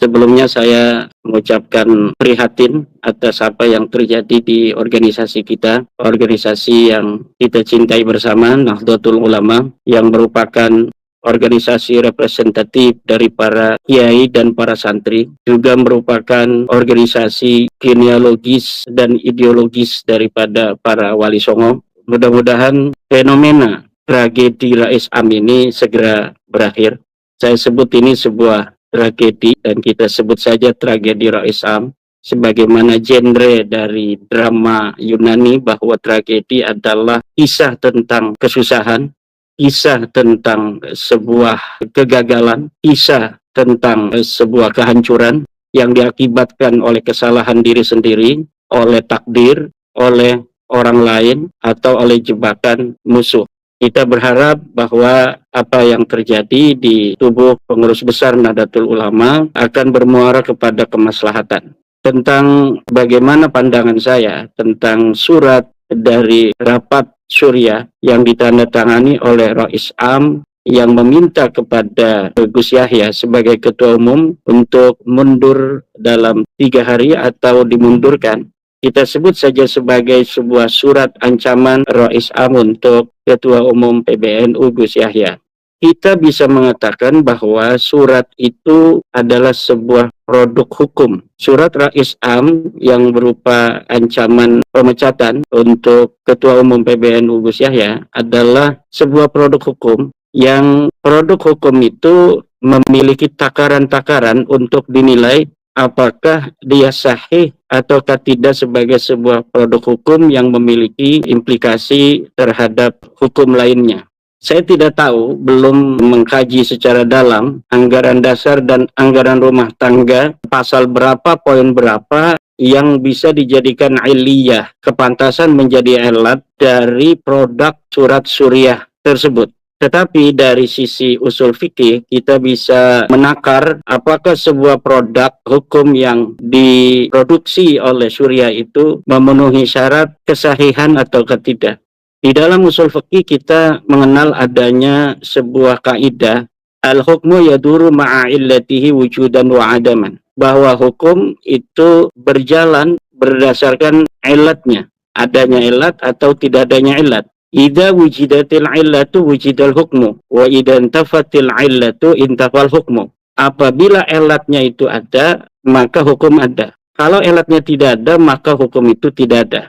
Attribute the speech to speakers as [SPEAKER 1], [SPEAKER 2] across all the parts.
[SPEAKER 1] Sebelumnya saya mengucapkan prihatin atas apa yang terjadi di organisasi kita, organisasi yang kita cintai bersama, Nahdlatul Ulama, yang merupakan organisasi representatif dari para kiai dan para santri, juga merupakan organisasi genealogis dan ideologis daripada para wali songo. Mudah-mudahan fenomena tragedi Rais Am ini segera berakhir. Saya sebut ini sebuah tragedi dan kita sebut saja tragedi Rais Am sebagaimana genre dari drama Yunani, bahwa tragedi adalah kisah tentang kesusahan, kisah tentang sebuah kegagalan, kisah tentang sebuah kehancuran yang diakibatkan oleh kesalahan diri sendiri, oleh takdir, oleh orang lain, atau oleh jebakan musuh. Kita berharap bahwa apa yang terjadi di tubuh pengurus besar Nahdlatul Ulama akan bermuara kepada kemaslahatan. Tentang bagaimana pandangan saya tentang surat dari rapat Suriah yang ditandatangani oleh Rais Am yang meminta kepada Gus Yahya sebagai ketua umum untuk mundur dalam 3 hari atau dimundurkan. Kita sebut saja sebagai sebuah surat ancaman Rais Am untuk Ketua Umum PBNU Gus Yahya. Kita bisa mengatakan bahwa surat itu adalah sebuah produk hukum. Surat Rais Am yang berupa ancaman pemecatan untuk Ketua Umum PBNU Gus Yahya adalah sebuah produk hukum yang produk hukum itu memiliki takaran-takaran untuk dinilai apakah dia sahih ataukah tidak sebagai sebuah produk hukum yang memiliki implikasi terhadap hukum lainnya. Saya tidak tahu, belum mengkaji secara dalam anggaran dasar dan anggaran rumah tangga, pasal berapa, poin berapa yang bisa dijadikan iliyah, kepantasan menjadi alat dari produk surat Suriah tersebut. Tetapi dari sisi usul fikih, kita bisa menakar apakah sebuah produk hukum yang diproduksi oleh Suriah itu memenuhi syarat kesahihan atau tidak. Di dalam usul fikih kita mengenal adanya sebuah kaidah, al-hukmu yaduru ma'a illatihi wujudan wa adaman, bahwa hukum itu berjalan berdasarkan ilatnya, adanya ilat atau tidak adanya ilat. Idza wujidatil illatu wujidal hukmu wa idza intafatil illatu intafal hukmu. Apabila ilatnya itu ada, maka hukum ada. Kalau ilatnya tidak ada, maka hukum itu tidak ada.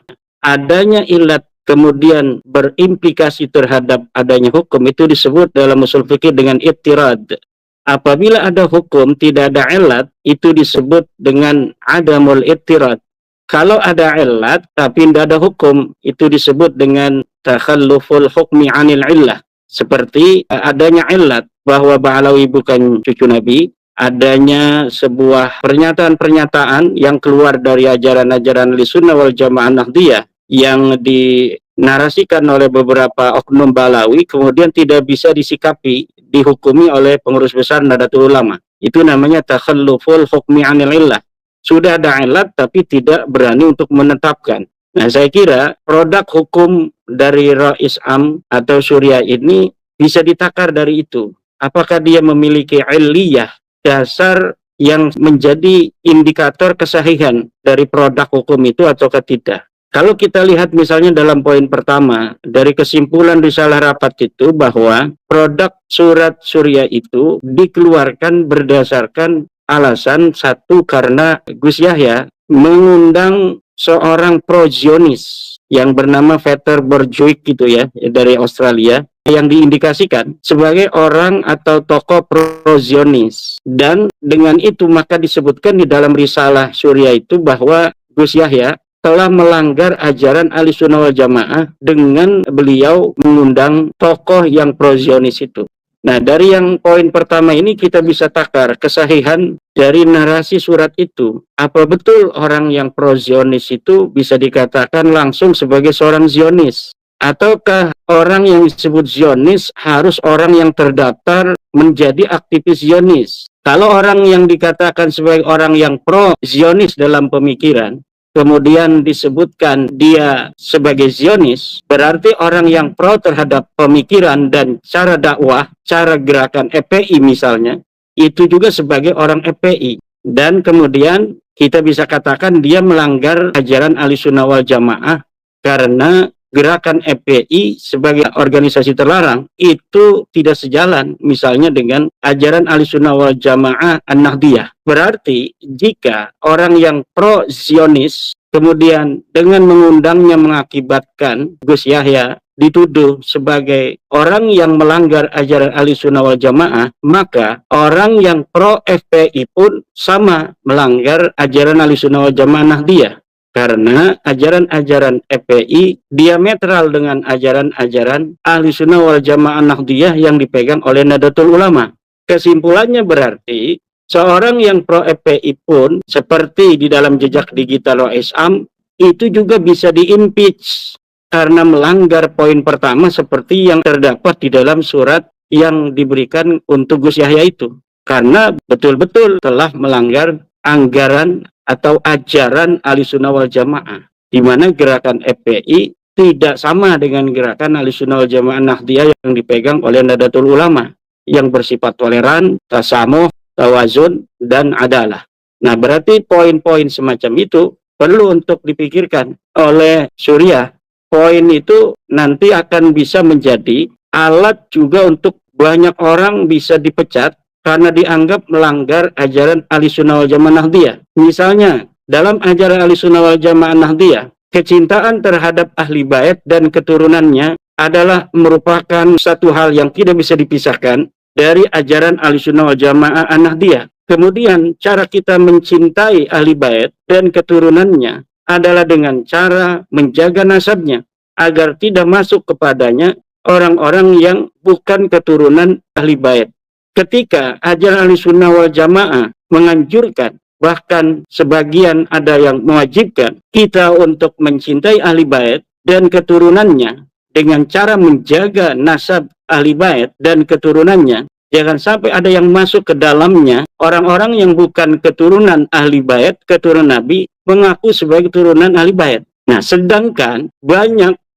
[SPEAKER 1] Adanya ilat kemudian berimplikasi terhadap adanya hukum itu disebut dalam usul fikih dengan ittirad. Apabila ada hukum tidak ada ilat, itu disebut dengan adamul ittirad. Kalau ada ilat tapi tidak ada hukum, itu disebut dengan takhalluful hukmi anil illah. Seperti adanya ilat bahwa Ba'alawi bukan cucu Nabi, adanya sebuah pernyataan-pernyataan yang keluar dari ajaran-ajaran Ahlussunnah wal Jamaah Nahdliyah yang dinarasikan oleh beberapa oknum Ba'alawi, kemudian tidak bisa disikapi, dihukumi oleh pengurus besar Nahdlatul Ulama. Itu namanya takhalluful hukmi anil illah. Sudah ada ilat tapi tidak berani untuk menetapkan. Nah, saya kira produk hukum dari Rais Am atau Suriah ini bisa ditakar dari itu. Apakah dia memiliki iliyah, dasar yang menjadi indikator kesahihan dari produk hukum itu ataukah tidak. Kalau kita lihat misalnya dalam poin pertama, dari kesimpulan risalah rapat itu bahwa produk surat Suriah itu dikeluarkan berdasarkan alasan satu, karena Gus Yahya mengundang seorang pro-Zionis yang bernama Peter Borjwijk gitu ya, dari Australia, yang diindikasikan sebagai orang atau tokoh pro-Zionis. Dan dengan itu maka disebutkan di dalam risalah Suriah itu bahwa Gus Yahya telah melanggar ajaran Ahlussunnah wal Jamaah dengan beliau mengundang tokoh yang pro-Zionis itu. Nah, dari yang poin pertama ini kita bisa takar kesahihan dari narasi surat itu. Apa betul orang yang pro-Zionis itu bisa dikatakan langsung sebagai seorang Zionis? Ataukah orang yang disebut Zionis harus orang yang terdaftar menjadi aktivis Zionis? Kalau orang yang dikatakan sebagai orang yang pro-Zionis dalam pemikiran, kemudian disebutkan dia sebagai Zionis, berarti orang yang pro terhadap pemikiran dan cara dakwah, cara gerakan FPI misalnya, itu juga sebagai orang FPI. dan kemudian kita bisa katakan dia melanggar ajaran Ahlussunnah wal Jamaah karena gerakan FPI sebagai organisasi terlarang itu tidak sejalan misalnya dengan ajaran Ahlussunnah wal Jamaah An-Nahdiyah. Berarti jika orang yang pro-Zionis kemudian dengan mengundangnya mengakibatkan Gus Yahya dituduh sebagai orang yang melanggar ajaran Ahlussunnah wal Jamaah, maka orang yang pro FPI pun sama melanggar ajaran Ahlussunnah wal Jamaah Nahdiyah. Karena ajaran-ajaran FPI diametral dengan ajaran-ajaran Ahlussunnah wal Jamaah Nahdiyah yang dipegang oleh Nahdlatul Ulama. Kesimpulannya berarti seorang yang pro FPI pun seperti di dalam jejak digital OSAM itu juga bisa diimpeach karena melanggar poin pertama seperti yang terdapat di dalam surat yang diberikan untuk Gus Yahya itu. Karena betul-betul telah melanggar anggaran atau ajaran Ahlussunnah wal Jamaah, di mana gerakan FPI tidak sama dengan gerakan Ahlussunnah wal Jamaah Nahdiyah yang dipegang oleh Nahdlatul Ulama yang bersifat toleran, tasamuh, tawazun, dan adalah. Nah, berarti poin-poin semacam itu perlu untuk dipikirkan oleh Suriah. Poin itu nanti akan bisa menjadi alat juga untuk banyak orang bisa dipecat karena dianggap melanggar ajaran Ahlussunnah wal Jamaah Nahdiyah. Misalnya, dalam ajaran Ahlussunnah wal Jamaah Nahdiyah, kecintaan terhadap ahli bait dan keturunannya adalah merupakan satu hal yang tidak bisa dipisahkan dari ajaran Ahlussunnah wal Jamaah An-Nahdiyah. Kemudian, cara kita mencintai ahli bait dan keturunannya adalah dengan cara menjaga nasabnya agar tidak masuk kepadanya orang-orang yang bukan keturunan ahli bait. Ketika ajaran Ahlussunnah wal Jamaah menganjurkan, bahkan sebagian ada yang mewajibkan kita untuk mencintai ahli bait dan keturunannya dengan cara menjaga nasab ahli bait dan keturunannya, jangan sampai ada yang masuk ke dalamnya orang-orang yang bukan keturunan ahli bait, keturunan Nabi, mengaku sebagai keturunan ahli bait. Nah, sedangkan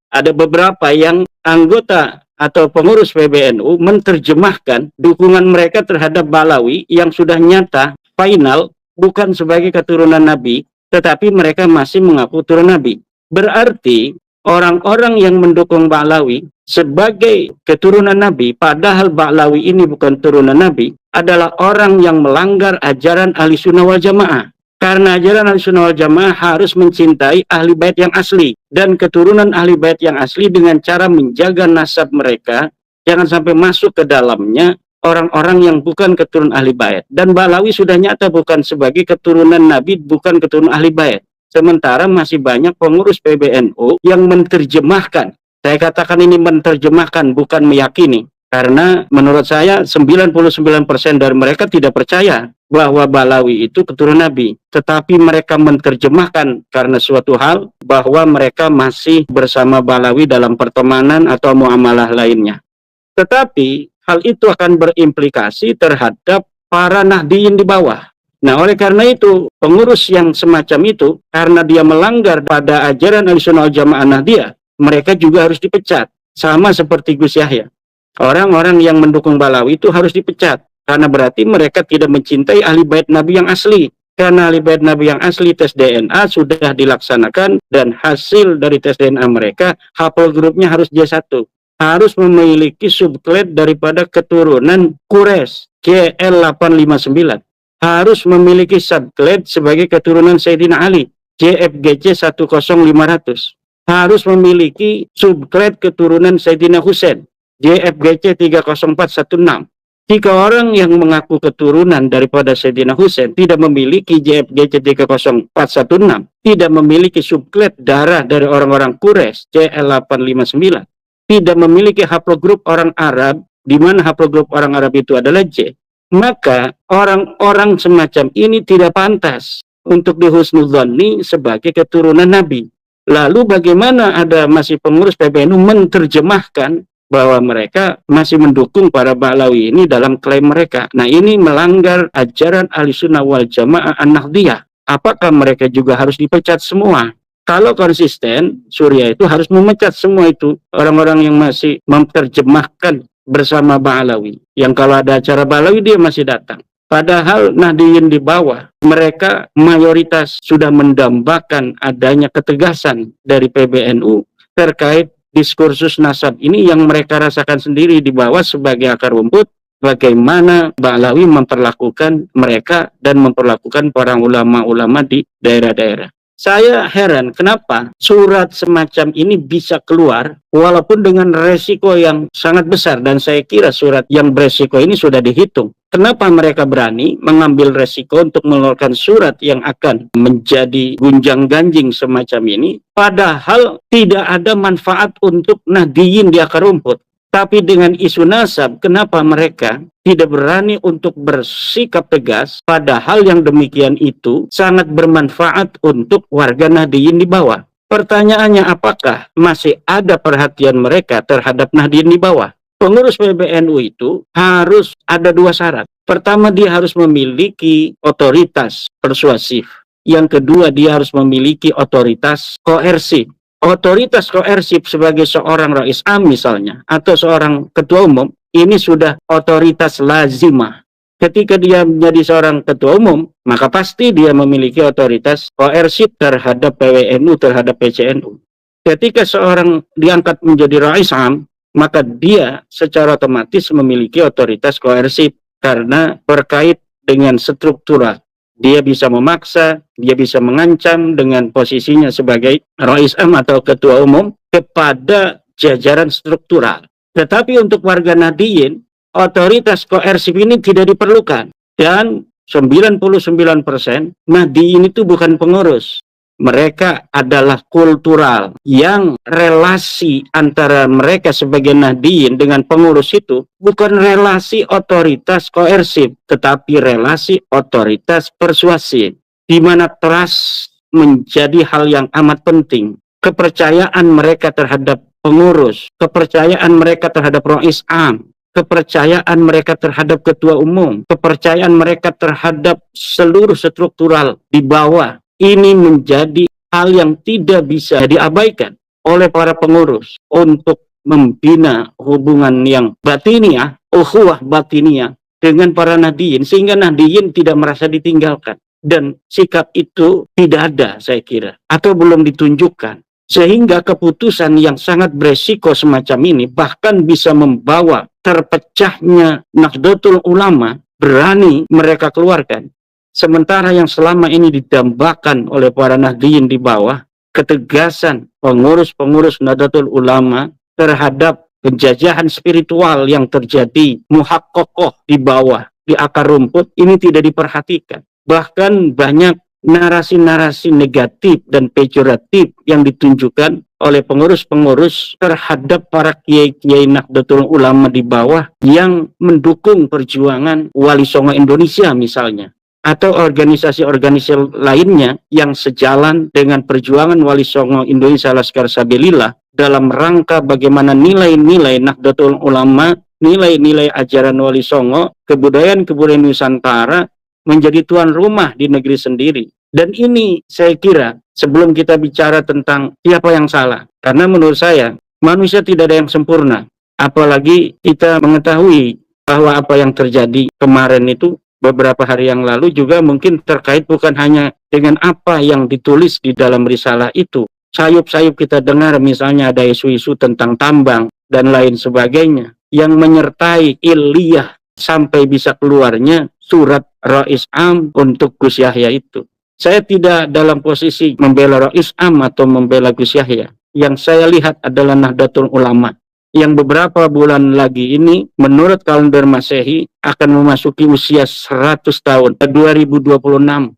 [SPEAKER 1] ada beberapa yang anggota atau pengurus PBNU menerjemahkan dukungan mereka terhadap Balawi yang sudah nyata, final, bukan sebagai keturunan Nabi, tetapi mereka masih mengaku keturunan Nabi. Berarti orang-orang yang mendukung Ba'lawi sebagai keturunan Nabi, padahal Ba'lawi ini bukan keturunan Nabi, adalah orang yang melanggar ajaran Ahlussunnah wal Jamaah. Karena ajaran Ahlussunnah wal Jamaah harus mencintai ahli bait yang asli dan keturunan ahli bait yang asli dengan cara menjaga nasab mereka, jangan sampai masuk ke dalamnya orang-orang yang bukan keturunan ahli bait. Dan Ba'lawi sudah nyata bukan sebagai keturunan Nabi, bukan keturunan ahli bait. Sementara masih banyak pengurus PBNU yang menerjemahkan. Saya katakan ini menerjemahkan, bukan meyakini. Karena menurut saya 99% dari mereka tidak percaya bahwa Ba'lawi itu keturunan Nabi. Tetapi mereka menerjemahkan karena suatu hal bahwa mereka masih bersama Ba'lawi dalam pertemanan atau muamalah lainnya. Tetapi hal itu akan berimplikasi terhadap para Nahdiyin di bawah. Nah, oleh karena itu, pengurus yang semacam itu, karena dia melanggar pada ajaran Ahlussunnah wal Jamaah Nahdiyah, mereka juga harus dipecat. Sama seperti Gus Yahya. Orang-orang yang mendukung Ba'lawi itu harus dipecat. Karena berarti mereka tidak mencintai ahli bait Nabi yang asli. Karena ahli bait Nabi yang asli tes DNA sudah dilaksanakan, dan hasil dari tes DNA mereka, haplogrupnya harus J1. Harus memiliki subklat daripada keturunan Quraisy, JL859. Harus memiliki subklat sebagai keturunan Sayyidina Ali, JFGC 10500. Harus memiliki subklat keturunan Sayyidina Husain, JFGC 30416. Jika orang yang mengaku keturunan daripada Sayyidina Husain tidak memiliki JFGC 30416, tidak memiliki subklat darah dari orang-orang Quraisy, JL859, tidak memiliki haplogrup orang Arab, di mana haplogrup orang Arab itu adalah J, maka orang-orang semacam ini tidak pantas untuk dihusnudzoni sebagai keturunan Nabi. Lalu bagaimana ada masih pengurus PBNU menerjemahkan bahwa mereka masih mendukung para Ba'lawi ini dalam klaim mereka? Nah, ini melanggar ajaran Ahlussunnah wal Jamaah An-Nahdiyah. Apakah mereka juga harus dipecat semua? Kalau konsisten, Suriah itu harus memecat semua itu orang-orang yang masih menerjemahkan bersama Ba'lawi. Yang kalau ada acara Ba'lawi dia masih datang. Padahal Nahdliyin di bawah, mereka mayoritas sudah mendambakan adanya ketegasan dari PBNU terkait diskursus nasab ini yang mereka rasakan sendiri di bawah sebagai akar rumput, bagaimana Ba'alawi memperlakukan mereka dan memperlakukan para ulama-ulama di daerah-daerah. Saya heran kenapa surat semacam ini bisa keluar walaupun dengan resiko yang sangat besar, dan saya kira surat yang beresiko ini sudah dihitung. Kenapa mereka berani mengambil resiko untuk mengeluarkan surat yang akan menjadi gunjang-ganjing semacam ini, padahal tidak ada manfaat untuk Nahdliyin di akar rumput. Tapi dengan isu nasab, kenapa mereka tidak berani untuk bersikap tegas, padahal yang demikian itu sangat bermanfaat untuk warga Nahdliyin di bawah. Pertanyaannya, apakah masih ada perhatian mereka terhadap Nahdliyin di bawah? Pengurus PBNU itu harus ada dua syarat. Pertama, dia harus memiliki otoritas persuasif. Yang kedua, dia harus memiliki otoritas koersif. Otoritas koersif sebagai seorang Rais Am misalnya, atau seorang ketua umum, ini sudah otoritas lazimah. Ketika dia menjadi seorang ketua umum, maka pasti dia memiliki otoritas koersif terhadap PWNU, terhadap PCNU. Ketika seorang diangkat menjadi Rais Am, maka dia secara otomatis memiliki otoritas koersif karena terkait dengan struktural. Dia bisa memaksa, dia bisa mengancam dengan posisinya sebagai Rais Am atau ketua umum kepada jajaran struktural. Tetapi untuk warga Nahdliyin, otoritas koersif ini tidak diperlukan. Dan 99% Nahdliyin itu bukan pengurus. Mereka adalah kultural, yang relasi antara mereka sebagai Nahdliyin dengan pengurus itu bukan relasi otoritas koersif, tetapi relasi otoritas persuasif, di mana trust menjadi hal yang amat penting. Kepercayaan mereka terhadap pengurus, kepercayaan mereka terhadap Rais Am, kepercayaan mereka terhadap ketua umum, kepercayaan mereka terhadap seluruh struktural di bawah, ini menjadi hal yang tidak bisa diabaikan oleh para pengurus untuk membina hubungan yang batiniah, ukhuwah batiniah dengan para Nahdliyin, sehingga Nahdliyin tidak merasa ditinggalkan. Dan sikap itu tidak ada, saya kira, atau belum ditunjukkan. Sehingga keputusan yang sangat beresiko semacam ini bahkan bisa membawa terpecahnya Nahdlatul Ulama, berani mereka keluarkan. Sementara yang selama ini didambakan oleh para Nahdliyin di bawah, ketegasan pengurus-pengurus Nahdlatul Ulama terhadap penjajahan spiritual yang terjadi muhakkokoh di bawah, di akar rumput, ini tidak diperhatikan. Bahkan banyak narasi-narasi negatif dan pejoratif yang ditunjukkan oleh pengurus-pengurus terhadap para kiai-kiai Nahdlatul Ulama di bawah yang mendukung perjuangan Wali Songo Indonesia misalnya, atau organisasi-organisasi lainnya yang sejalan dengan perjuangan Wali Songo Indonesia Laskar Sabilillah dalam rangka bagaimana nilai-nilai Nahdlatul Ulama, nilai-nilai ajaran Wali Songo, kebudayaan-kebudayaan Nusantara menjadi tuan rumah di negeri sendiri. Dan ini saya kira sebelum kita bicara tentang siapa yang salah, karena menurut saya manusia tidak ada yang sempurna, apalagi kita mengetahui bahwa apa yang terjadi kemarin itu beberapa hari yang lalu juga mungkin terkait bukan hanya dengan apa yang ditulis di dalam risalah itu. Sayup-sayup kita dengar misalnya ada isu-isu tentang tambang dan lain sebagainya yang menyertai Iliyah sampai bisa keluarnya surat Rais Am untuk Gus Yahya itu. Saya tidak dalam posisi membela Rais Am atau membela Gus Yahya. Yang saya lihat adalah Nahdlatul Ulama yang beberapa bulan lagi ini menurut kalender Masehi akan memasuki usia 100 tahun, 2026,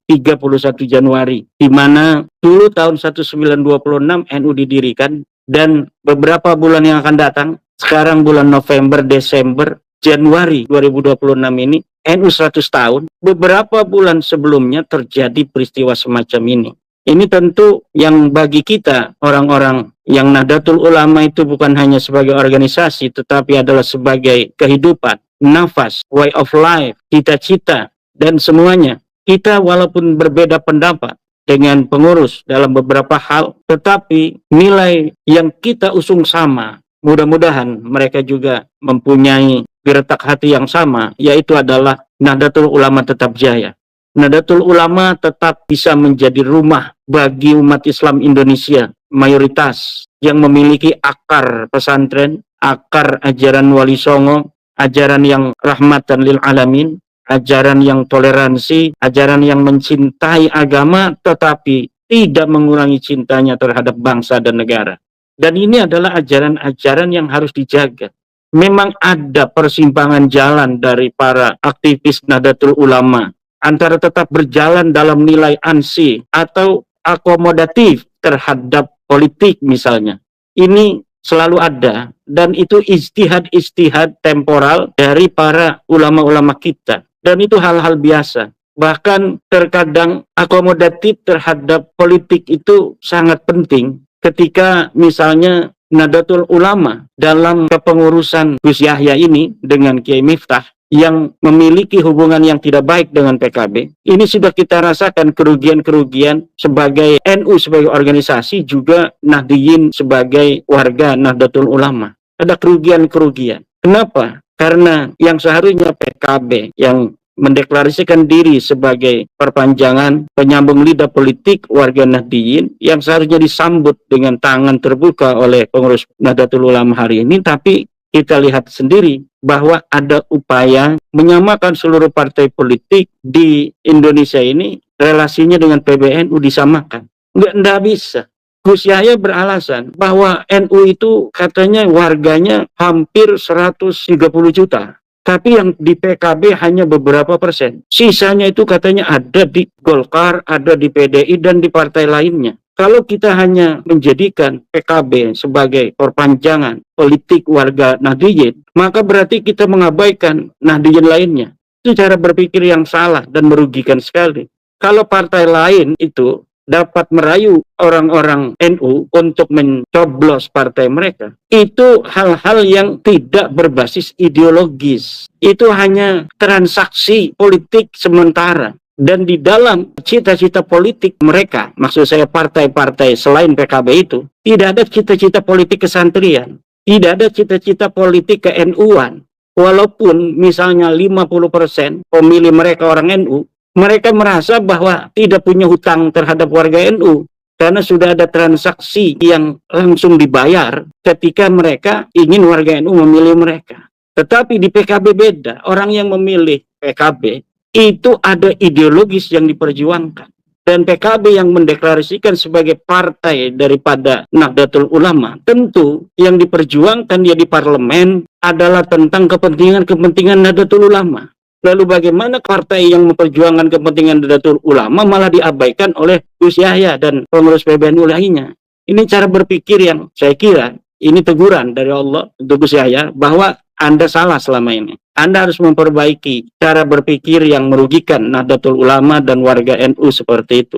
[SPEAKER 1] 31 Januari, di mana dulu tahun 1926 NU didirikan, dan beberapa bulan yang akan datang, sekarang bulan November, Desember, Januari 2026 ini NU 100 tahun. Beberapa bulan sebelumnya terjadi peristiwa semacam ini. Ini tentu yang bagi kita orang-orang yang Nahdlatul Ulama itu bukan hanya sebagai organisasi, tetapi adalah sebagai kehidupan, nafas, way of life, cita-cita, dan semuanya. Kita walaupun berbeda pendapat dengan pengurus dalam beberapa hal, tetapi nilai yang kita usung sama. Mudah-mudahan mereka juga mempunyai retak hati yang sama, yaitu adalah Nahdlatul Ulama tetap jaya. Nahdlatul Ulama tetap bisa menjadi rumah bagi umat Islam Indonesia mayoritas yang memiliki akar pesantren, akar ajaran Wali Songo, ajaran yang rahmatan lil alamin, ajaran yang toleransi, ajaran yang mencintai agama tetapi tidak mengurangi cintanya terhadap bangsa dan negara. Dan ini adalah ajaran-ajaran yang harus dijaga. Memang ada persimpangan jalan dari para aktivis Nahdlatul Ulama antara tetap berjalan dalam nilai ansi atau akomodatif terhadap politik misalnya. Ini selalu ada dan itu ijtihad-ijtihad temporal dari para ulama-ulama kita. Dan itu hal-hal biasa. Bahkan terkadang akomodatif terhadap politik itu sangat penting ketika misalnya Nahdlatul Ulama dalam kepengurusan Gus Yahya ini dengan Kiai Miftah yang memiliki hubungan yang tidak baik dengan PKB, ini sudah kita rasakan kerugian-kerugian sebagai NU sebagai organisasi, juga Nahdiyin sebagai warga Nahdlatul Ulama. Ada kerugian-kerugian. Kenapa? Karena yang seharusnya PKB yang mendeklarasikan diri sebagai perpanjangan penyambung lidah politik warga Nahdiyin yang seharusnya disambut dengan tangan terbuka oleh pengurus Nahdlatul Ulama hari ini, tapi kita lihat sendiri bahwa ada upaya menyamakan seluruh partai politik di Indonesia ini, relasinya dengan PBNU disamakan. Nggak bisa. Gus Yahya beralasan bahwa NU itu katanya warganya hampir 130 juta. Tapi yang di PKB hanya beberapa persen. Sisanya itu katanya ada di Golkar, ada di PDI, dan di partai lainnya. Kalau kita hanya menjadikan PKB sebagai perpanjangan politik warga Nahdiyin, maka berarti kita mengabaikan Nahdiyin lainnya. Itu cara berpikir yang salah dan merugikan sekali. Kalau partai lain itu dapat merayu orang-orang NU untuk mencoblos partai mereka, itu hal-hal yang tidak berbasis ideologis. Itu hanya transaksi politik sementara. Dan di dalam cita-cita politik mereka, maksud saya partai-partai selain PKB itu, tidak ada cita-cita politik kesantrian, tidak ada cita-cita politik ke-NU-an. Walaupun misalnya 50% pemilih mereka orang NU, mereka merasa bahwa tidak punya hutang terhadap warga NU karena sudah ada transaksi yang langsung dibayar ketika mereka ingin warga NU memilih mereka. Tetapi di PKB beda, orang yang memilih PKB itu ada ideologis yang diperjuangkan. Dan PKB yang mendeklarasikan sebagai partai daripada Nahdlatul Ulama, tentu yang diperjuangkan dia di parlemen adalah tentang kepentingan-kepentingan Nahdlatul Ulama. Lalu bagaimana partai yang memperjuangkan kepentingan Nahdlatul Ulama malah diabaikan oleh Gus Yahya dan pengurus PBNU lainnya? Ini cara berpikir yang saya kira ini teguran dari Allah untuk Gus Yahya bahwa Anda salah selama ini. Anda harus memperbaiki cara berpikir yang merugikan Nahdlatul Ulama dan warga NU seperti itu.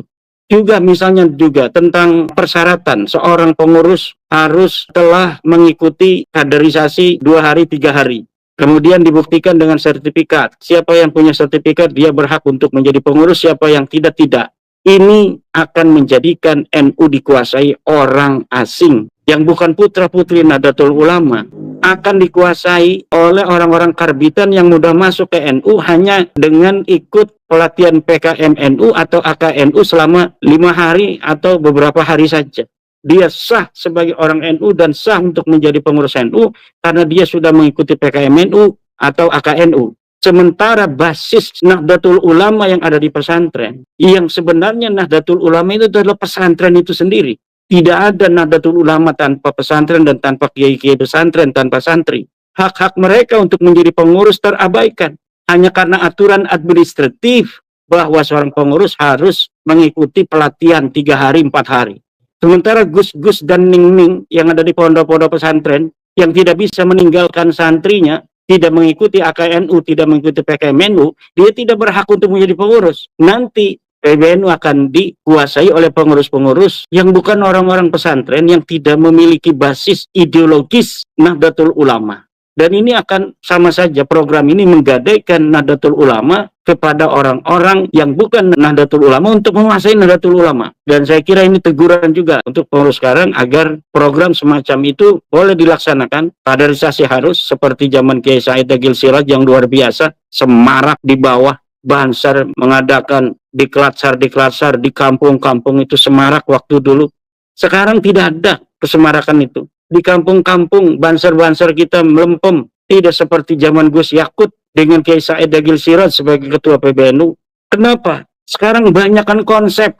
[SPEAKER 1] Juga misalnya juga tentang persyaratan seorang pengurus harus telah mengikuti kaderisasi 2 hari 3 hari. Kemudian dibuktikan dengan sertifikat. Siapa yang punya sertifikat dia berhak untuk menjadi pengurus, siapa yang tidak. Ini akan menjadikan NU dikuasai orang asing yang bukan putra-putri Nahdlatul Ulama, akan dikuasai oleh orang-orang karbitan yang mudah masuk ke NU hanya dengan ikut pelatihan PKM NU atau AKNU selama 5 hari atau beberapa hari saja. Dia sah sebagai orang NU dan sah untuk menjadi pengurus NU karena dia sudah mengikuti PKM NU atau AKNU. Sementara basis Nahdlatul Ulama yang ada di pesantren, yang sebenarnya Nahdlatul Ulama itu adalah pesantren itu sendiri. Tidak ada Nahdlatul Ulama tanpa pesantren dan tanpa kiai-kiai pesantren, tanpa santri. Hak-hak mereka untuk menjadi pengurus terabaikan. Hanya karena aturan administratif bahwa seorang pengurus harus mengikuti pelatihan 3 hari, 4 hari. Sementara Gus-Gus dan Ning-Ning yang ada di pondok-pondok pesantren, yang tidak bisa meninggalkan santrinya, tidak mengikuti AKNU, tidak mengikuti PKMNU, dia tidak berhak untuk menjadi pengurus. Nanti PBNU akan dikuasai oleh pengurus-pengurus yang bukan orang-orang pesantren yang tidak memiliki basis ideologis Nahdlatul Ulama. Dan ini akan sama saja, program ini menggadaikan Nahdlatul Ulama kepada orang-orang yang bukan Nahdlatul Ulama untuk menguasai Nahdlatul Ulama. Dan saya kira ini teguran juga untuk pengurus sekarang agar program semacam itu boleh dilaksanakan. Kaderisasi harus seperti zaman Kiai Said Agil Siraj yang luar biasa, semarak di bawah, Bansar mengadakan diklat-sar di kampung-kampung itu semarak waktu dulu. Sekarang tidak ada kesemarakan itu. Di kampung-kampung Bansar-Bansar kita melempem, tidak seperti zaman Gus Yakut dengan Kiai Said Agil Siraj sebagai ketua PBNU. Kenapa? Sekarang banyakkan konsep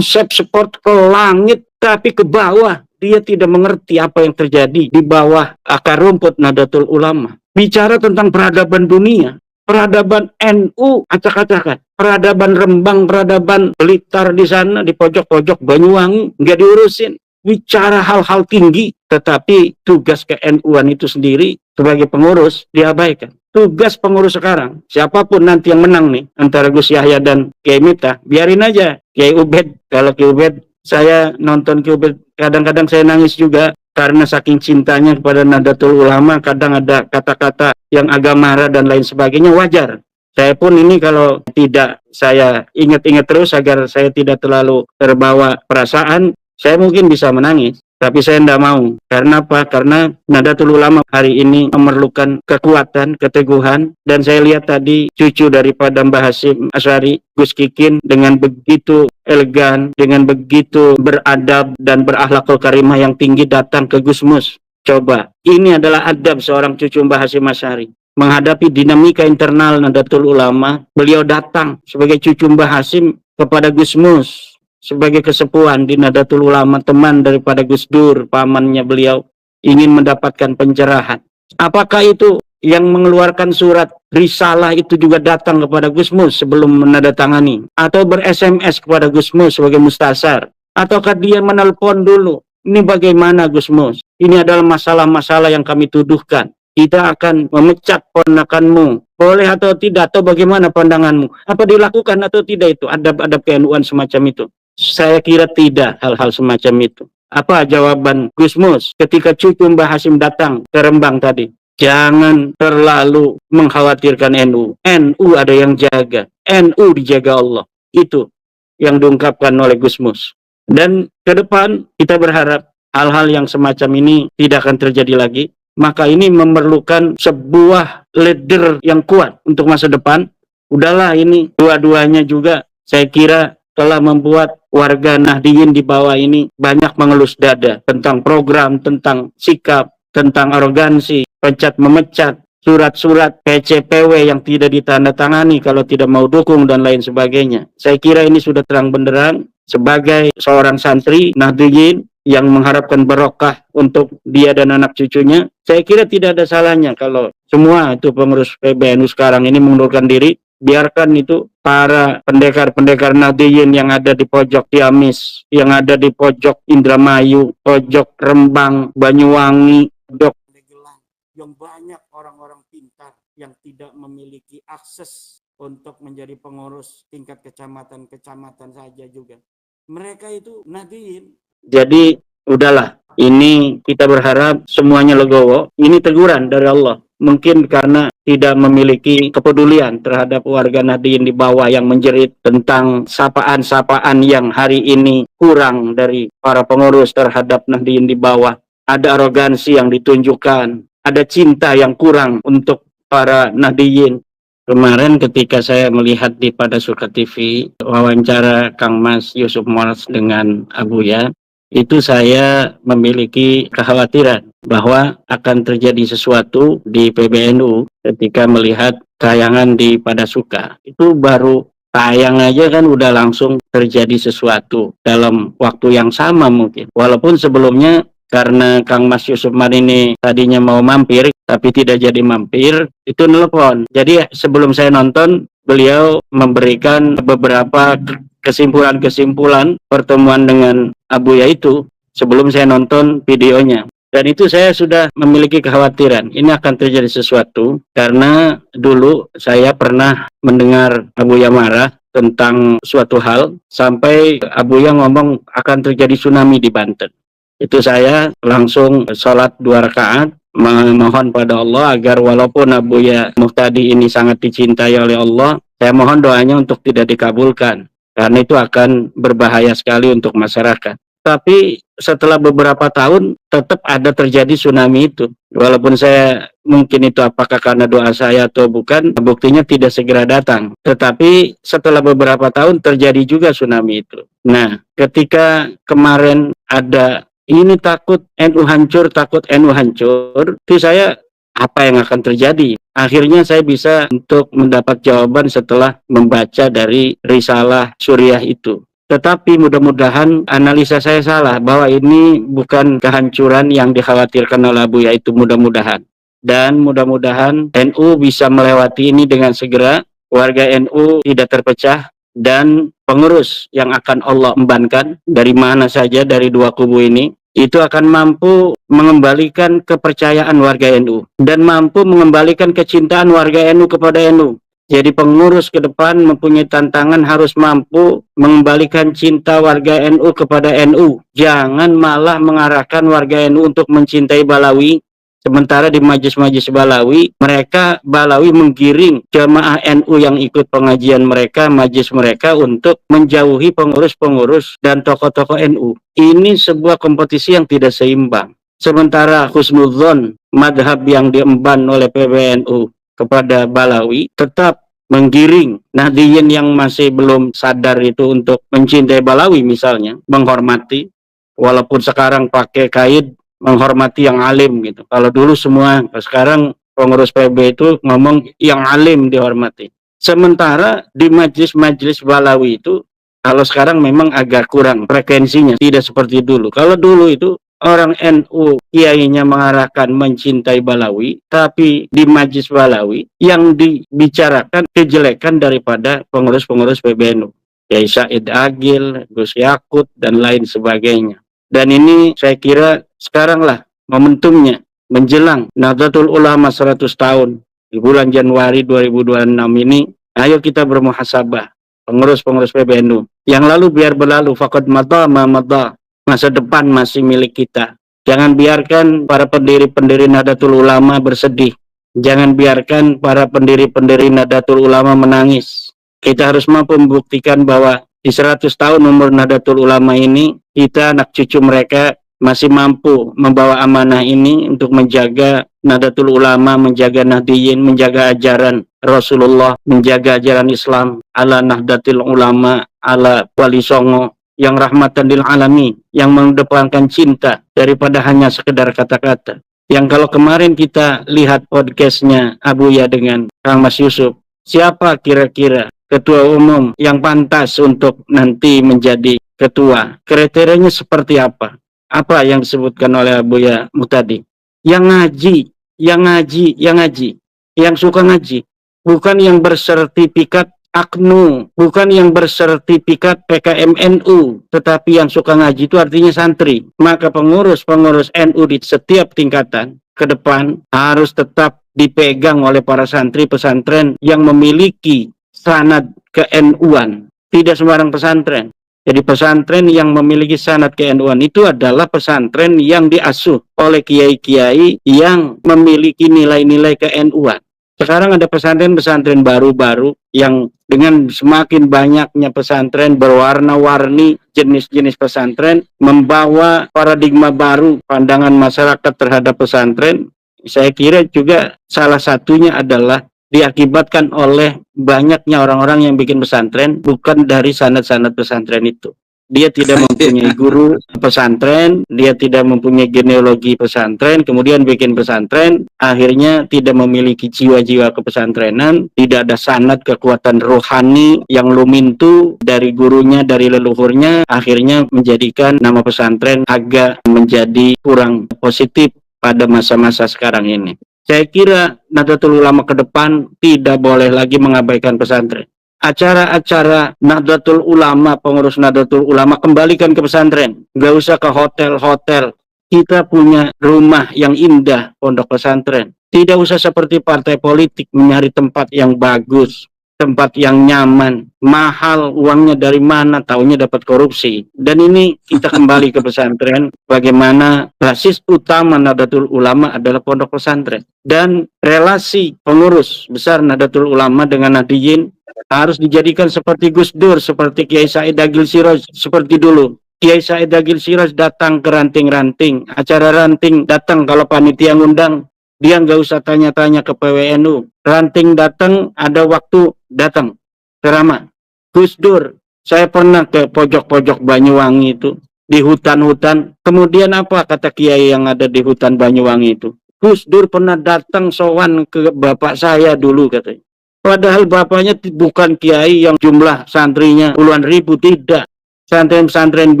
[SPEAKER 1] sport ke langit tapi ke bawah. Dia tidak mengerti apa yang terjadi di bawah akar rumput Nahdlatul Ulama. Bicara tentang peradaban dunia, peradaban NU acak-acakan, peradaban Rembang, peradaban Blitar di sana, di pojok-pojok Banyuwangi, nggak diurusin. Bicara hal-hal tinggi, tetapi tugas ke-NU-an itu sendiri sebagai pengurus diabaikan. Tugas pengurus sekarang, siapapun nanti yang menang nih, antara Gus Yahya dan Kiai Miftah, biarin aja Kiai Ubed. Kalau Kiai Ubed, saya nonton Kiai Ubed, kadang-kadang saya nangis juga, karena saking cintanya kepada Nahdlatul Ulama, kadang ada kata-kata yang agak marah dan lain sebagainya, wajar. Saya pun ini kalau tidak saya ingat-ingat terus agar saya tidak terlalu terbawa perasaan, saya mungkin bisa menangis, tapi saya tidak mau. Karena apa? Karena Nahdlatul Ulama hari ini memerlukan kekuatan, keteguhan, dan saya lihat tadi cucu daripada Mbah Hasyim Asy'ari, Gus Kikin, dengan begitu elegan, dengan begitu beradab dan berakhlakul karimah yang tinggi datang ke Gus Mus. Coba, ini adalah adab seorang cucu Mbah Hasyim Asy'ari. Menghadapi dinamika internal Nahdlatul Ulama, beliau datang sebagai cucu Mbah Hasyim kepada Gus Mus, sebagai kesepuhan di Nahdlatul Ulama, teman daripada Gus Dur, pamannya beliau, ingin mendapatkan pencerahan. Apakah itu yang mengeluarkan surat risalah itu juga datang kepada Gus Mus sebelum menandatangani? Atau ber-SMS kepada Gus Mus sebagai mustasar? Ataukah dia menelpon dulu? Ini bagaimana Gus Mus? Ini adalah masalah-masalah yang kami tuduhkan. Kita akan memecat ponakanmu. Boleh atau tidak? Atau bagaimana pandanganmu? Apa dilakukan atau tidak itu? Adab-adab ke-NU-an semacam itu? Saya kira tidak hal-hal semacam itu. Apa jawaban Gus Mus ketika cucu Mbah Hasyim datang ke Rembang tadi? Jangan terlalu mengkhawatirkan NU. NU ada yang jaga. NU dijaga Allah. Itu yang diungkapkan oleh Gus Mus. Dan ke depan kita berharap hal-hal yang semacam ini tidak akan terjadi lagi. Maka ini memerlukan sebuah leader yang kuat untuk masa depan. Udahlah, ini dua-duanya juga saya kira telah membuat warga Nahdliyin di bawah ini banyak mengelus dada tentang program, tentang sikap, tentang arogansi, pecat-memecat, surat-surat PCPW yang tidak ditandatangani kalau tidak mau dukung dan lain sebagainya. Saya kira ini sudah terang benderang. Sebagai seorang santri Nahdliyin yang mengharapkan barokah untuk dia dan anak cucunya, saya kira tidak ada salahnya kalau semua itu pengurus PBNU sekarang ini mengundurkan diri. Biarkan itu para pendekar-pendekar Nahdliyin yang ada di pojok Ciamis, yang ada di pojok Indramayu, pojok Rembang, Banyuwangi, pojok Magelang, yang banyak orang-orang pintar yang tidak memiliki akses untuk menjadi pengurus tingkat kecamatan saja juga. Mereka itu Nahdliyin. Jadi udahlah, ini kita berharap semuanya legowo. Ini teguran dari Allah. Mungkin karena tidak memiliki kepedulian terhadap warga Nahdliyin di bawah yang menjerit tentang sapaan-sapaan yang hari ini kurang dari para pengurus terhadap Nahdliyin di bawah. Ada arogansi yang ditunjukkan, ada cinta yang kurang untuk para Nahdliyin. Kemarin ketika saya melihat di Padasuka TV wawancara Kang Mas Yusuf Moras dengan Abuya, itu saya memiliki kekhawatiran bahwa akan terjadi sesuatu di PBNU ketika melihat tayangan di Padasuka. Itu baru tayang aja kan udah langsung terjadi sesuatu dalam waktu yang sama mungkin. Walaupun sebelumnya karena Kang Mas Yusuf ini tadinya mau mampir tapi tidak jadi mampir, itu nelpon. Jadi sebelum saya nonton, beliau memberikan beberapa kesimpulan-kesimpulan pertemuan dengan Abuya itu sebelum saya nonton videonya. Dan itu saya sudah memiliki kekhawatiran ini akan terjadi sesuatu, karena dulu saya pernah mendengar Abuya marah tentang suatu hal sampai Abuya ngomong akan terjadi tsunami di Banten. Itu saya langsung sholat 2 rakaat, memohon pada Allah agar walaupun Abuya Muhtadi ini sangat dicintai oleh Allah, saya mohon doanya untuk tidak dikabulkan, karena itu akan berbahaya sekali untuk masyarakat. Tapi setelah beberapa tahun tetap ada terjadi tsunami itu. Walaupun saya mungkin itu apakah karena doa saya atau bukan, buktinya tidak segera datang. Tetapi setelah beberapa tahun terjadi juga tsunami itu. Nah, ketika kemarin ada ini takut NU hancur, takut NU hancur, itu saya apa yang akan terjadi? Akhirnya saya bisa untuk mendapat jawaban setelah membaca dari risalah Suriah itu. Tetapi mudah-mudahan analisa saya salah, bahwa ini bukan kehancuran yang dikhawatirkan oleh Abu, yaitu mudah-mudahan. Dan mudah-mudahan NU bisa melewati ini dengan segera, warga NU tidak terpecah, dan pengurus yang akan Allah embankan dari mana saja dari dua kubu ini, itu akan mampu mengembalikan kepercayaan warga NU dan mampu mengembalikan kecintaan warga NU kepada NU. Jadi pengurus ke depan mempunyai tantangan harus mampu mengembalikan cinta warga NU kepada NU. Jangan malah mengarahkan warga NU untuk mencintai Balawi. Sementara di majlis-majlis Balawi, mereka Balawi menggiring jamaah NU yang ikut pengajian mereka, majlis mereka untuk menjauhi pengurus-pengurus dan tokoh-tokoh NU. Ini sebuah kompetisi yang tidak seimbang. Sementara husnudzon, madhab yang diemban oleh PBNU kepada Balawi tetap menggiring Nahdiyin yang masih belum sadar itu untuk mencintai Balawi misalnya, menghormati, walaupun sekarang pakai kaid, menghormati yang alim gitu. Kalau dulu semua, sekarang pengurus PB itu ngomong yang alim dihormati. Sementara di majlis-majlis Balawi itu, kalau sekarang memang agak kurang frekuensinya, tidak seperti dulu. Kalau dulu itu orang NU kiainya mengarahkan mencintai Balawi, tapi di majlis Balawi yang dibicarakan kejelekan daripada pengurus-pengurus PBNU, Kiai Said Agil, Gus Yakut, dan lain sebagainya. Dan ini saya kira sekaranglah momentumnya menjelang Nahdlatul Ulama 100 tahun di bulan Januari 2026 ini. Ayo kita bermuhasabah, pengurus-pengurus PBNU. Yang lalu biar berlalu, faqad madha ma madha. Masa depan masih milik kita. Jangan biarkan para pendiri-pendiri Nahdlatul Ulama bersedih. Jangan biarkan para pendiri-pendiri Nahdlatul Ulama menangis. Kita harus mampu membuktikan bahwa di 100 tahun umur Nahdlatul Ulama ini, kita anak cucu mereka masih mampu membawa amanah ini untuk menjaga Nahdlatul Ulama, menjaga Nahdiyin, menjaga ajaran Rasulullah, menjaga ajaran Islam, ala Nahdlatul Ulama, ala Wali Songo, yang rahmatan lil alamin, yang mengedepankan cinta daripada hanya sekedar kata-kata. Yang kalau kemarin kita lihat podcastnya Abuya dengan Kang Mas Yusuf, siapa kira-kira ketua umum yang pantas untuk nanti menjadi ketua? Kriterianya seperti apa? Apa yang disebutkan oleh Abuya Muhtadi? Yang ngaji, yang ngaji, yang ngaji, yang suka ngaji, bukan yang bersertifikat AKNU, bukan yang bersertifikat PKMNU, tetapi yang suka ngaji itu artinya santri. Maka pengurus-pengurus NU di setiap tingkatan ke depan harus tetap dipegang oleh para santri pesantren yang memiliki sanad ke-NU-an. Tidak sembarang pesantren. Jadi pesantren yang memiliki sanad ke-NU-an itu adalah pesantren yang diasuh oleh kiai-kiai yang memiliki nilai-nilai ke-NU-an. Sekarang ada pesantren-pesantren baru-baru yang dengan semakin banyaknya pesantren berwarna-warni jenis-jenis pesantren membawa paradigma baru pandangan masyarakat terhadap pesantren. Saya kira juga salah satunya adalah diakibatkan oleh banyaknya orang-orang yang bikin pesantren bukan dari sanad-sanad pesantren itu. Dia tidak mempunyai guru pesantren, dia tidak mempunyai genealogi pesantren, kemudian bikin pesantren, akhirnya tidak memiliki jiwa-jiwa kepesantrenan, tidak ada sanad kekuatan rohani yang lumintu dari gurunya, dari leluhurnya, akhirnya menjadikan nama pesantren agak menjadi kurang positif pada masa-masa sekarang ini. Saya kira Nahdlatul Ulama ke depan tidak boleh lagi mengabaikan pesantren. Acara-acara Nahdlatul Ulama, pengurus Nahdlatul Ulama kembalikan ke pesantren. Nggak usah ke hotel-hotel. Kita punya rumah yang indah, pondok pesantren. Tidak usah seperti partai politik mencari tempat yang bagus. tempat yang nyaman, mahal, uangnya dari mana, taunya dapat korupsi. Dan ini kita kembali ke pesantren, bagaimana basis utama Nahdlatul Ulama adalah pondok pesantren. Dan relasi pengurus besar Nahdlatul Ulama dengan Nahdliyin harus dijadikan seperti Gus Dur, seperti Kiai Said Agil Siraj, seperti dulu. Kiai Said Agil Siraj datang ke ranting-ranting, acara ranting datang kalau panitia ngundang, dia nggak usah tanya-tanya ke PWNU. Ranting datang, ada waktu datang ceramah. Gus Dur, saya pernah ke pojok-pojok Banyuwangi itu, di hutan-hutan. Kemudian apa kata kiai yang ada di hutan Banyuwangi itu? Gus Dur pernah datang sowan ke bapak saya dulu, katanya. Padahal bapaknya bukan kiai yang jumlah santrinya puluhan ribu, tidak. Pesantren-pesantren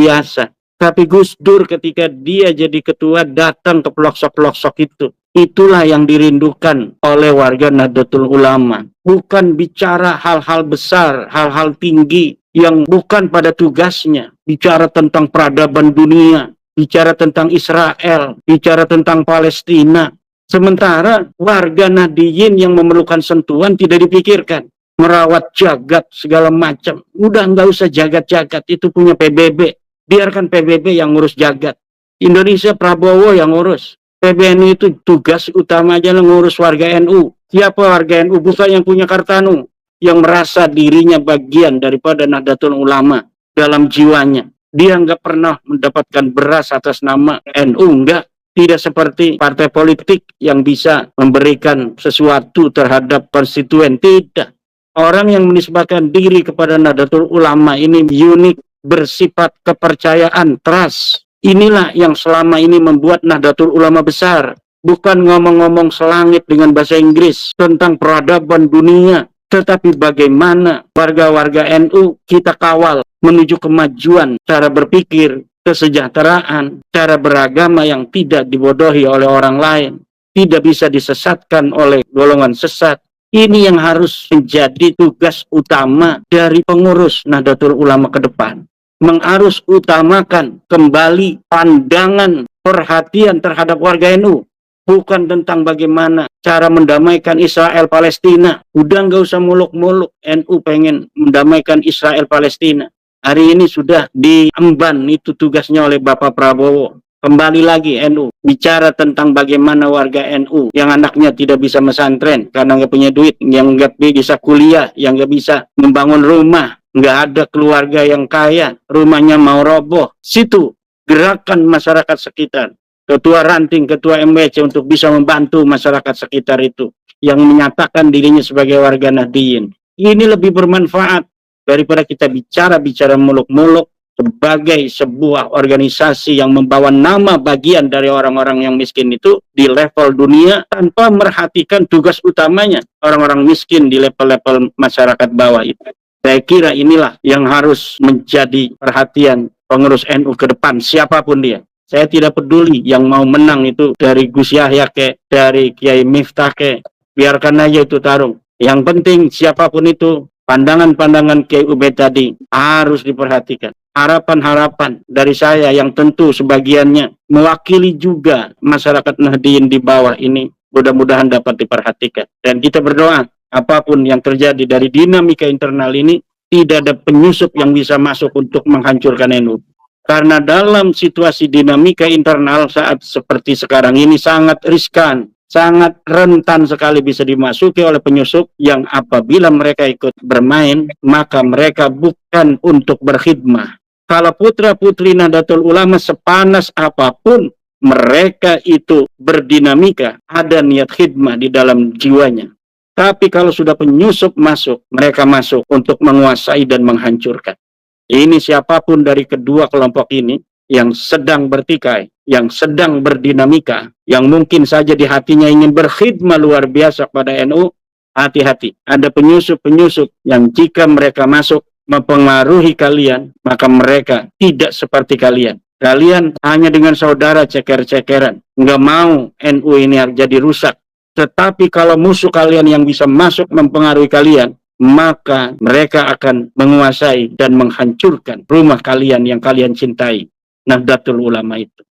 [SPEAKER 1] biasa. Tapi Gus Dur ketika dia jadi ketua datang ke pelosok-pelosok itu. Itulah yang dirindukan oleh warga Nahdlatul Ulama. Bukan bicara hal-hal besar, hal-hal tinggi yang bukan pada tugasnya. Bicara tentang peradaban dunia, bicara tentang Israel, bicara tentang Palestina. Sementara warga Nahdliyin yang memerlukan sentuhan tidak dipikirkan. Merawat jagat segala macam. Udah nggak usah jagat-jagat, itu punya PBB. Biarkan PBB yang ngurus jagat. Indonesia Prabowo yang ngurus. PBNU itu tugas utamanya ngurus warga NU. Siapa warga NU? Bukan yang punya Kartanu, yang merasa dirinya bagian daripada Nahdlatul Ulama dalam jiwanya. Dia nggak pernah mendapatkan beras atas nama NU, enggak. Tidak seperti partai politik yang bisa memberikan sesuatu terhadap konstituen, tidak. Orang yang menisbahkan diri kepada Nahdlatul Ulama ini unik, bersifat kepercayaan, trust. Inilah yang selama ini membuat Nahdlatul Ulama besar. Bukan ngomong-ngomong selangit dengan bahasa Inggris tentang peradaban dunia, tetapi bagaimana warga-warga NU kita kawal menuju kemajuan, cara berpikir, kesejahteraan, cara beragama yang tidak dibodohi oleh orang lain, tidak bisa disesatkan oleh golongan sesat. Ini yang harus menjadi tugas utama dari pengurus Nahdlatul Ulama ke depan. Mengarus utamakan kembali pandangan perhatian terhadap warga NU. Bukan tentang bagaimana cara mendamaikan Israel Palestina. Udah nggak usah muluk-muluk. NU pengen mendamaikan Israel Palestina. Hari ini sudah diemban itu tugasnya oleh Bapak Prabowo. Kembali lagi NU. Bicara tentang bagaimana warga NU yang anaknya tidak bisa mesantren karena nggak punya duit, yang nggak bisa kuliah, yang nggak bisa membangun rumah, nggak ada keluarga yang kaya, rumahnya mau roboh. Situ gerakan masyarakat sekitar. Ketua ranting, ketua MWC untuk bisa membantu masyarakat sekitar itu. Yang menyatakan dirinya sebagai warga Nahdliyin. Ini lebih bermanfaat daripada kita bicara-bicara muluk-muluk sebagai sebuah organisasi yang membawa nama bagian dari orang-orang yang miskin itu di level dunia tanpa merhatikan tugas utamanya orang-orang miskin di level-level masyarakat bawah itu. Saya kira inilah yang harus menjadi perhatian pengurus NU ke depan, siapapun dia. Saya tidak peduli yang mau menang itu dari Gus Yahya ke, dari Kiai Miftah ke, biarkan aja itu tarung. Yang penting siapapun itu, pandangan-pandangan Kiai Ubaid tadi harus diperhatikan. Harapan-harapan dari saya yang tentu sebagiannya mewakili juga masyarakat Nahdliyin di bawah ini, mudah-mudahan dapat diperhatikan. Dan kita berdoa, apapun yang terjadi dari dinamika internal ini, tidak ada penyusup yang bisa masuk untuk menghancurkan NU. Karena dalam situasi dinamika internal saat seperti sekarang ini sangat riskan, sangat rentan sekali bisa dimasuki oleh penyusup yang apabila mereka ikut bermain, maka mereka bukan untuk berkhidmah. Kalau putra-putri Nahdlatul Ulama sepanas apapun, mereka itu berdinamika, ada niat khidmah di dalam jiwanya. Tapi kalau sudah penyusup masuk, mereka masuk untuk menguasai dan menghancurkan. Ini siapapun dari kedua kelompok ini yang sedang bertikai, yang sedang berdinamika, yang mungkin saja di hatinya ingin berkhidmah luar biasa pada NU, hati-hati. Ada penyusup-penyusup yang jika mereka masuk mempengaruhi kalian, maka mereka tidak seperti kalian. Kalian hanya dengan saudara ceker-cekeran. Nggak mau NU ini jadi rusak. Tetapi kalau musuh kalian yang bisa masuk mempengaruhi kalian, maka mereka akan menguasai dan menghancurkan rumah kalian yang kalian cintai. Nahdlatul Ulama itu.